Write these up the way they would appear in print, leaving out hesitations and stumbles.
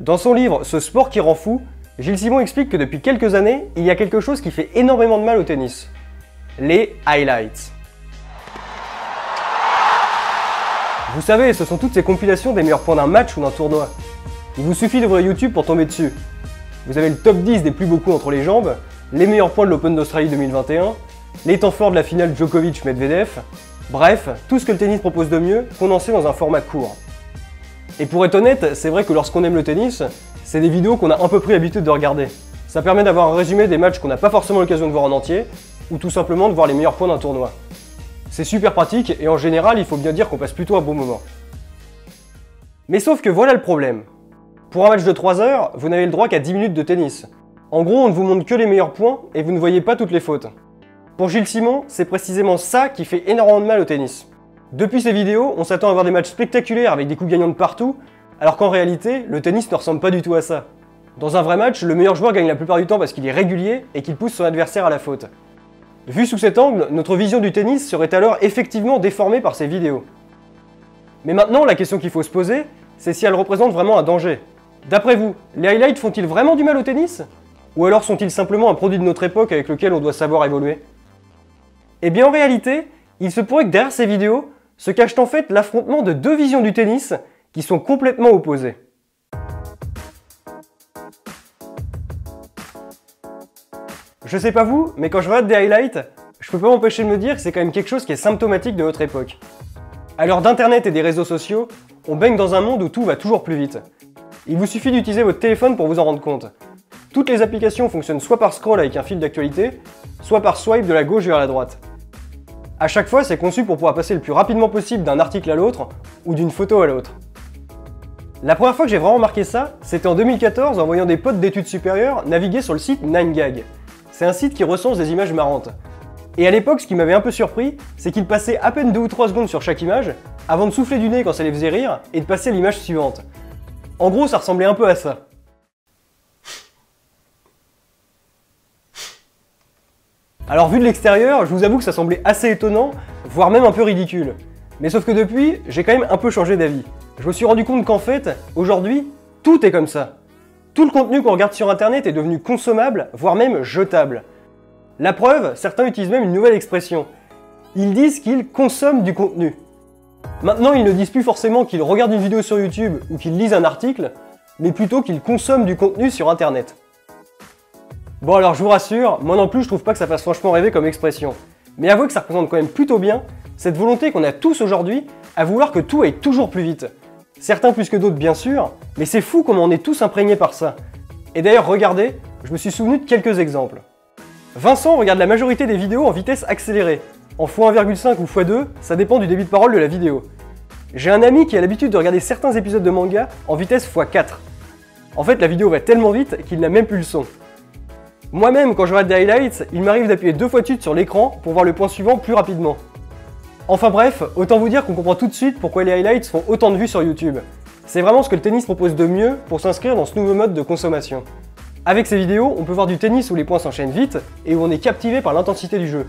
Dans son livre « Ce sport qui rend fou », Gilles Simon explique que depuis quelques années, il y a quelque chose qui fait énormément de mal au tennis. Les highlights. Vous savez, ce sont toutes ces compilations des meilleurs points d'un match ou d'un tournoi. Il vous suffit d'ouvrir YouTube pour tomber dessus. Vous avez le top 10 des plus beaux coups entre les jambes, les meilleurs points de l'Open d'Australie 2021, les temps forts de la finale Djokovic-Medvedev, bref, tout ce que le tennis propose de mieux, condensé dans un format court. Et pour être honnête, c'est vrai que lorsqu'on aime le tennis, c'est des vidéos qu'on a un peu pris l'habitude de regarder. Ça permet d'avoir un résumé des matchs qu'on n'a pas forcément l'occasion de voir en entier, ou tout simplement de voir les meilleurs points d'un tournoi. C'est super pratique et en général, il faut bien dire qu'on passe plutôt un bon moment. Mais sauf que voilà le problème. Pour un match de 3 heures, vous n'avez le droit qu'à 10 minutes de tennis. En gros, on ne vous montre que les meilleurs points et vous ne voyez pas toutes les fautes. Pour Gilles Simon, c'est précisément ça qui fait énormément de mal au tennis. Depuis ces vidéos, on s'attend à voir des matchs spectaculaires avec des coups gagnants de partout, alors qu'en réalité, le tennis ne ressemble pas du tout à ça. Dans un vrai match, le meilleur joueur gagne la plupart du temps parce qu'il est régulier et qu'il pousse son adversaire à la faute. Vu sous cet angle, notre vision du tennis serait alors effectivement déformée par ces vidéos. Mais maintenant, la question qu'il faut se poser, c'est si elles représentent vraiment un danger. D'après vous, les highlights font-ils vraiment du mal au tennis? Ou alors sont-ils simplement un produit de notre époque avec lequel on doit savoir évoluer? Eh bien en réalité, il se pourrait que derrière ces vidéos se cache en fait l'affrontement de deux visions du tennis qui sont complètement opposées. Je sais pas vous, mais quand je regarde des highlights, je peux pas m'empêcher de me dire que c'est quand même quelque chose qui est symptomatique de notre époque. À l'heure d'internet et des réseaux sociaux, on baigne dans un monde où tout va toujours plus vite. Il vous suffit d'utiliser votre téléphone pour vous en rendre compte. Toutes les applications fonctionnent soit par scroll avec un fil d'actualité, soit par swipe de la gauche vers la droite. À chaque fois, c'est conçu pour pouvoir passer le plus rapidement possible d'un article à l'autre ou d'une photo à l'autre. La première fois que j'ai vraiment remarqué ça, c'était en 2014 en voyant des potes d'études supérieures naviguer sur le site 9gag. C'est un site qui recense des images marrantes. Et à l'époque, ce qui m'avait un peu surpris, c'est qu'il passait à peine 2 ou 3 secondes sur chaque image, avant de souffler du nez quand ça les faisait rire, et de passer à l'image suivante. En gros, ça ressemblait un peu à ça. Alors vu de l'extérieur, je vous avoue que ça semblait assez étonnant, voire même un peu ridicule. Mais sauf que depuis, j'ai quand même un peu changé d'avis. Je me suis rendu compte qu'en fait, aujourd'hui, tout est comme ça. Tout le contenu qu'on regarde sur internet est devenu consommable, voire même jetable. La preuve, certains utilisent même une nouvelle expression. Ils disent qu'ils consomment du contenu. Maintenant, ils ne disent plus forcément qu'ils regardent une vidéo sur YouTube ou qu'ils lisent un article, mais plutôt qu'ils consomment du contenu sur internet. Bon alors je vous rassure, moi non plus je trouve pas que ça fasse franchement rêver comme expression. Mais avouez que ça représente quand même plutôt bien cette volonté qu'on a tous aujourd'hui à vouloir que tout aille toujours plus vite. Certains plus que d'autres bien sûr, mais c'est fou comment on est tous imprégnés par ça. Et d'ailleurs regardez, je me suis souvenu de quelques exemples. Vincent regarde la majorité des vidéos en vitesse accélérée. En x1,5 ou x2, ça dépend du débit de parole de la vidéo. J'ai un ami qui a l'habitude de regarder certains épisodes de manga en vitesse x4. En fait la vidéo va tellement vite qu'il n'a même plus le son. Moi-même, quand je regarde des highlights, il m'arrive d'appuyer 2 fois de suite sur l'écran pour voir le point suivant plus rapidement. Enfin bref, autant vous dire qu'on comprend tout de suite pourquoi les highlights font autant de vues sur YouTube. C'est vraiment ce que le tennis propose de mieux pour s'inscrire dans ce nouveau mode de consommation. Avec ces vidéos, on peut voir du tennis où les points s'enchaînent vite et où on est captivé par l'intensité du jeu.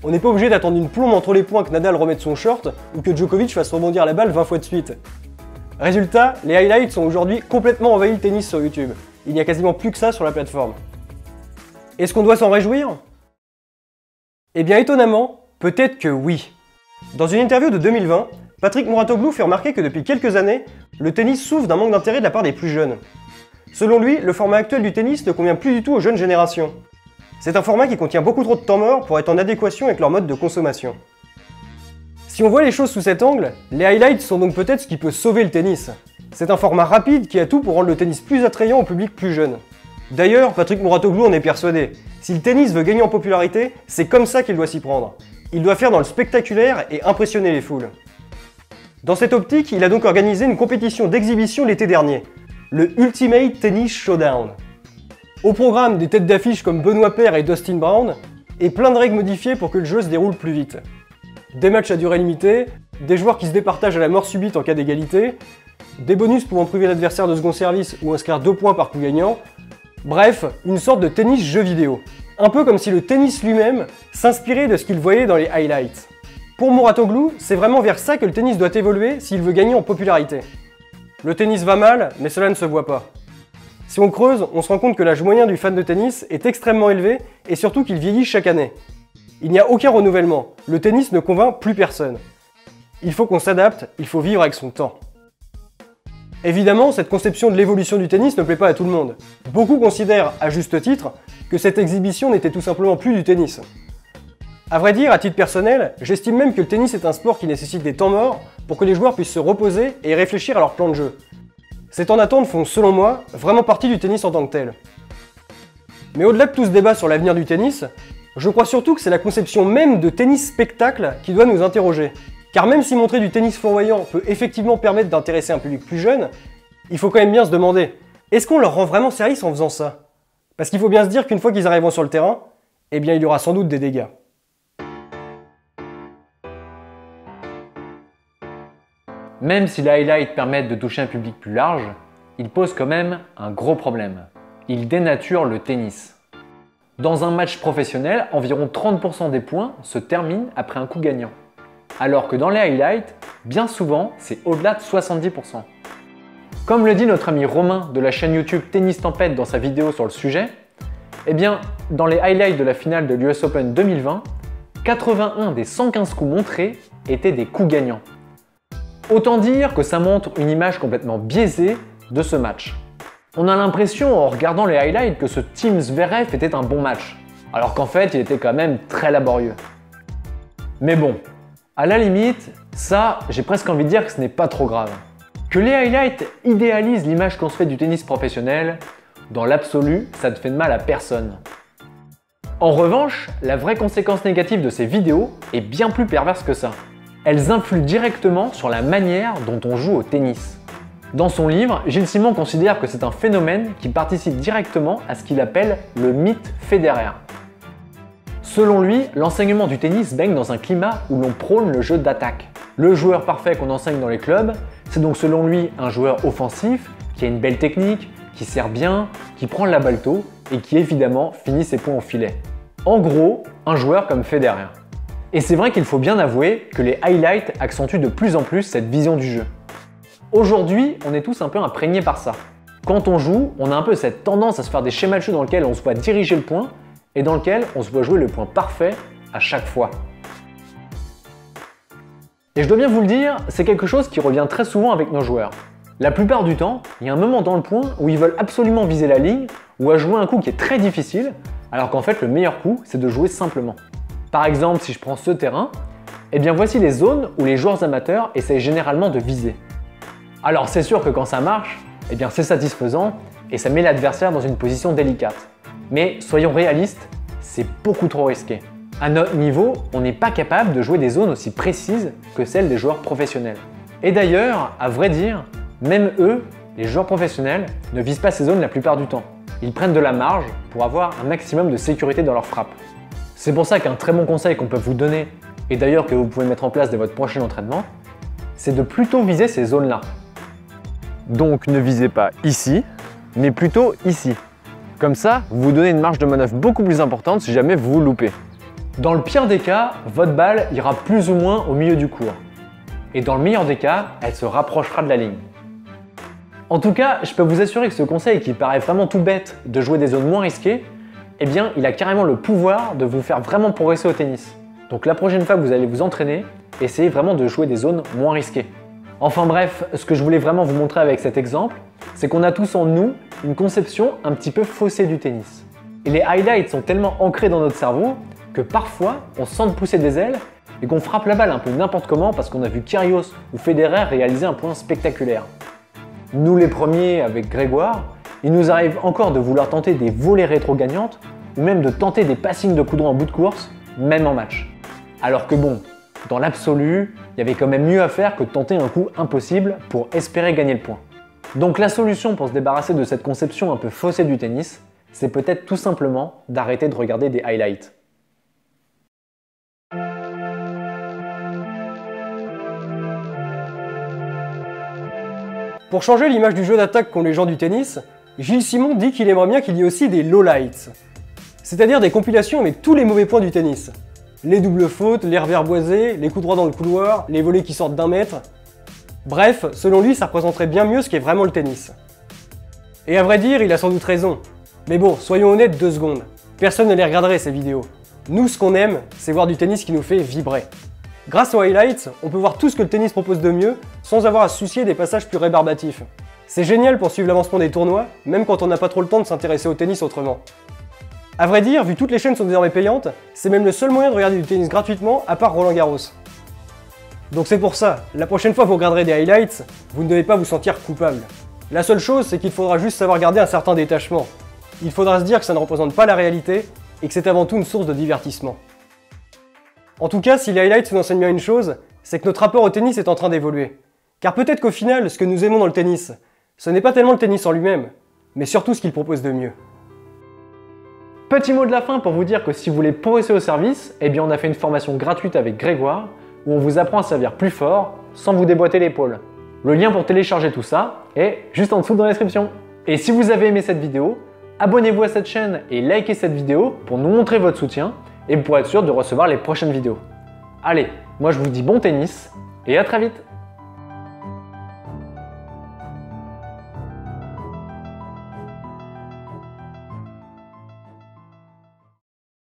On n'est pas obligé d'attendre une plombe entre les points que Nadal remette son short ou que Djokovic fasse rebondir la balle 20 fois de suite. Résultat, les highlights ont aujourd'hui complètement envahi le tennis sur YouTube. Il n'y a quasiment plus que ça sur la plateforme. Est-ce qu'on doit s'en réjouir? Eh bien étonnamment, peut-être que oui. Dans une interview de 2020, Patrick Mouratoglou fait remarquer que depuis quelques années, le tennis souffre d'un manque d'intérêt de la part des plus jeunes. Selon lui, le format actuel du tennis ne convient plus du tout aux jeunes générations. C'est un format qui contient beaucoup trop de temps mort pour être en adéquation avec leur mode de consommation. Si on voit les choses sous cet angle, les highlights sont donc peut-être ce qui peut sauver le tennis. C'est un format rapide qui a tout pour rendre le tennis plus attrayant au public plus jeune. D'ailleurs, Patrick Mouratoglou en est persuadé. Si le tennis veut gagner en popularité, c'est comme ça qu'il doit s'y prendre. Il doit faire dans le spectaculaire et impressionner les foules. Dans cette optique, il a donc organisé une compétition d'exhibition l'été dernier, le Ultimate Tennis Showdown. Au programme, des têtes d'affiche comme Benoît Paire et Dustin Brown, et plein de règles modifiées pour que le jeu se déroule plus vite. Des matchs à durée limitée, des joueurs qui se départagent à la mort subite en cas d'égalité, des bonus pouvant priver l'adversaire de second service ou inscrire 2 points par coup gagnant. Bref, une sorte de tennis jeu vidéo. Un peu comme si le tennis lui-même s'inspirait de ce qu'il voyait dans les highlights. Pour Mouratoglou, c'est vraiment vers ça que le tennis doit évoluer s'il veut gagner en popularité. Le tennis va mal, mais cela ne se voit pas. Si on creuse, on se rend compte que l'âge moyen du fan de tennis est extrêmement élevé et surtout qu'il vieillit chaque année. Il n'y a aucun renouvellement, le tennis ne convainc plus personne. Il faut qu'on s'adapte, il faut vivre avec son temps. Évidemment, cette conception de l'évolution du tennis ne plaît pas à tout le monde. Beaucoup considèrent, à juste titre, que cette exhibition n'était tout simplement plus du tennis. À vrai dire, à titre personnel, j'estime même que le tennis est un sport qui nécessite des temps morts pour que les joueurs puissent se reposer et réfléchir à leur plan de jeu. Ces temps d'attente font, selon moi, vraiment partie du tennis en tant que tel. Mais au-delà de tout ce débat sur l'avenir du tennis, je crois surtout que c'est la conception même de tennis spectacle qui doit nous interroger. Car même si montrer du tennis fourvoyant peut effectivement permettre d'intéresser un public plus jeune, il faut quand même bien se demander, est-ce qu'on leur rend vraiment service en faisant ça? Parce qu'il faut bien se dire qu'une fois qu'ils arriveront sur le terrain, eh bien il y aura sans doute des dégâts. Même si les highlights permettent de toucher un public plus large, ils posent quand même un gros problème. Ils dénaturent le tennis. Dans un match professionnel, environ 30% des points se terminent après un coup gagnant. Alors que dans les highlights, bien souvent, c'est au-delà de 70%. Comme le dit notre ami Romain de la chaîne YouTube Tennis Tempête dans sa vidéo sur le sujet, eh bien, dans les highlights de la finale de l'US Open 2020, 81 des 115 coups montrés étaient des coups gagnants. Autant dire que ça montre une image complètement biaisée de ce match. On a l'impression en regardant les highlights que ce Team Zverev était un bon match, alors qu'en fait il était quand même très laborieux. Mais bon, à la limite, ça, j'ai presque envie de dire que ce n'est pas trop grave. Que les highlights idéalisent l'image qu'on se fait du tennis professionnel, dans l'absolu, ça ne fait de mal à personne. En revanche, la vraie conséquence négative de ces vidéos est bien plus perverse que ça. Elles influent directement sur la manière dont on joue au tennis. Dans son livre, Gilles Simon considère que c'est un phénomène qui participe directement à ce qu'il appelle le mythe Federer. Selon lui, l'enseignement du tennis baigne dans un climat où l'on prône le jeu d'attaque. Le joueur parfait qu'on enseigne dans les clubs, c'est donc selon lui un joueur offensif, qui a une belle technique, qui sert bien, qui prend la balle tôt et qui évidemment finit ses points au filet. En gros, un joueur comme Federer. Et c'est vrai qu'il faut bien avouer que les highlights accentuent de plus en plus cette vision du jeu. Aujourd'hui, on est tous un peu imprégnés par ça. Quand on joue, on a un peu cette tendance à se faire des schémas de jeu dans lesquels on se voit diriger le point et dans lequel on se voit jouer le point parfait à chaque fois. Et je dois bien vous le dire, c'est quelque chose qui revient très souvent avec nos joueurs. La plupart du temps, il y a un moment dans le point où ils veulent absolument viser la ligne ou à jouer un coup qui est très difficile, alors qu'en fait le meilleur coup, c'est de jouer simplement. Par exemple, si je prends ce terrain, eh bien voici les zones où les joueurs amateurs essayent généralement de viser. Alors c'est sûr que quand ça marche, eh bien c'est satisfaisant et ça met l'adversaire dans une position délicate. Mais soyons réalistes, c'est beaucoup trop risqué. À notre niveau, on n'est pas capable de jouer des zones aussi précises que celles des joueurs professionnels. Et d'ailleurs, à vrai dire, même eux, les joueurs professionnels, ne visent pas ces zones la plupart du temps. Ils prennent de la marge pour avoir un maximum de sécurité dans leur frappe. C'est pour ça qu'un très bon conseil qu'on peut vous donner, et d'ailleurs que vous pouvez mettre en place dès votre prochain entraînement, c'est de plutôt viser ces zones-là. Donc ne visez pas ici, mais plutôt ici. Comme ça, vous vous donnez une marge de manœuvre beaucoup plus importante si jamais vous vous loupez. Dans le pire des cas, votre balle ira plus ou moins au milieu du court. Et dans le meilleur des cas, elle se rapprochera de la ligne. En tout cas, je peux vous assurer que ce conseil qui paraît vraiment tout bête de jouer des zones moins risquées, eh bien, il a carrément le pouvoir de vous faire vraiment progresser au tennis. Donc la prochaine fois que vous allez vous entraîner, essayez vraiment de jouer des zones moins risquées. Enfin bref, ce que je voulais vraiment vous montrer avec cet exemple, c'est qu'on a tous en nous une conception un petit peu faussée du tennis. Et les highlights sont tellement ancrés dans notre cerveau que parfois on se sent pousser des ailes et qu'on frappe la balle un peu n'importe comment parce qu'on a vu Kyrgios ou Federer réaliser un point spectaculaire. Nous les premiers avec Grégoire, il nous arrive encore de vouloir tenter des volées rétro gagnantes ou même de tenter des passings de coup droit en bout de course, même en match. Alors que bon, dans l'absolu, il y avait quand même mieux à faire que de tenter un coup impossible pour espérer gagner le point. Donc la solution pour se débarrasser de cette conception un peu faussée du tennis, c'est peut-être tout simplement d'arrêter de regarder des highlights. Pour changer l'image du jeu d'attaque qu'ont les gens du tennis, Gilles Simon dit qu'il aimerait bien qu'il y ait aussi des lowlights, c'est-à-dire des compilations avec tous les mauvais points du tennis. Les doubles fautes, les revers boisés, les coups droits dans le couloir, les volées qui sortent d'1 mètre. Bref, selon lui, ça représenterait bien mieux ce qu'est vraiment le tennis. Et à vrai dire, il a sans doute raison. Mais bon, soyons honnêtes 2 secondes. Personne ne les regarderait ces vidéos. Nous, ce qu'on aime, c'est voir du tennis qui nous fait vibrer. Grâce aux highlights, on peut voir tout ce que le tennis propose de mieux, sans avoir à se soucier des passages plus rébarbatifs. C'est génial pour suivre l'avancement des tournois, même quand on n'a pas trop le temps de s'intéresser au tennis autrement. A vrai dire, vu que toutes les chaînes sont désormais payantes, c'est même le seul moyen de regarder du tennis gratuitement, à part Roland Garros. Donc c'est pour ça, la prochaine fois que vous regarderez des highlights, vous ne devez pas vous sentir coupable. La seule chose, c'est qu'il faudra juste savoir garder un certain détachement. Il faudra se dire que ça ne représente pas la réalité, et que c'est avant tout une source de divertissement. En tout cas, si les highlights nous enseignent bien une chose, c'est que notre rapport au tennis est en train d'évoluer. Car peut-être qu'au final, ce que nous aimons dans le tennis, ce n'est pas tellement le tennis en lui-même, mais surtout ce qu'il propose de mieux. Petit mot de la fin pour vous dire que si vous voulez progresser au service, eh bien on a fait une formation gratuite avec Grégoire, où on vous apprend à servir plus fort, sans vous déboîter l'épaule. Le lien pour télécharger tout ça est juste en dessous dans la description. Et si vous avez aimé cette vidéo, abonnez-vous à cette chaîne et likez cette vidéo pour nous montrer votre soutien et pour être sûr de recevoir les prochaines vidéos. Allez, moi je vous dis bon tennis et à très vite!